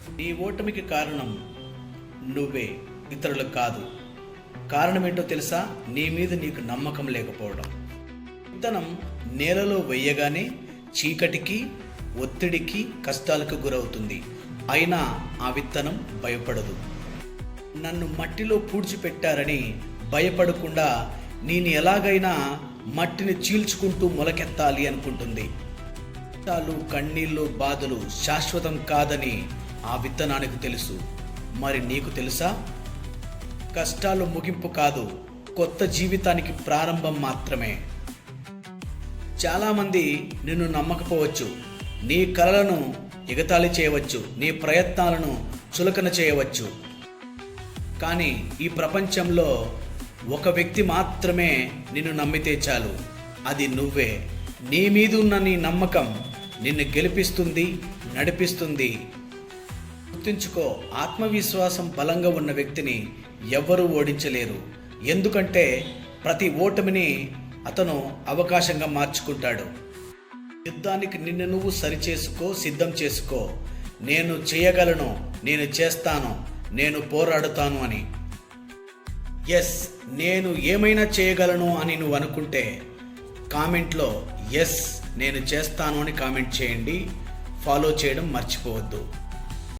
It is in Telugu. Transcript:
నీ ఓటమికి కారణం నువ్వే, ఇతరులు కాదు. కారణం ఏంటో తెలుసా? నీ మీద నీకు నమ్మకం లేకపోవడం. విత్తనం నేలలో వేయగానే చీకటికి, ఒత్తిడికి, కష్టాలకు గురవుతుంది. అయినా ఆ విత్తనం భయపడదు. నన్ను మట్టిలో పూడ్చిపెట్టారని భయపడకుండా నేను ఎలాగైనా మట్టిని చీల్చుకుంటూ మొలకెత్తాలి అనుకుంటుంది. కష్టాలు, కన్నీళ్ళు, బాధలు శాశ్వతం కాదని ఆ విత్తనానికి తెలుసు. మరి నీకు తెలుసా? కష్టాలు ముగింపు కాదు, కొత్త జీవితానికి ప్రారంభం మాత్రమే. చాలామంది నిన్ను నమ్మకపోవచ్చు, నీ కలలను ఎగతాళి చేయవచ్చు, నీ ప్రయత్నాలను చులకన చేయవచ్చు. కానీ ఈ ప్రపంచంలో ఒక వ్యక్తి మాత్రమే నిన్ను నమ్మితే చాలు, అది నువ్వే. నీ మీద ఉన్న నీ నమ్మకం నిన్ను గెలిపిస్తుంది, నడిపిస్తుంది. గుర్తుంచుకో, ఆత్మవిశ్వాసం బలంగా ఉన్న వ్యక్తిని ఎవ్వరూ ఓడించలేరు. ఎందుకంటే ప్రతి ఓటమిని అతను అవకాశంగా మార్చుకుంటాడు. యుద్ధానికి నిన్ను నువ్వు సరిచేసుకో, సిద్ధం చేసుకో. నేను చేయగలను, నేను చేస్తాను, నేను పోరాడుతాను అని. ఎస్, నేను ఏమైనా చేయగలను అని నువ్వు అనుకుంటే కామెంట్లో ఎస్ నేను చేస్తాను అని కామెంట్ చేయండి. ఫాలో చేయడం మర్చిపోవద్దు.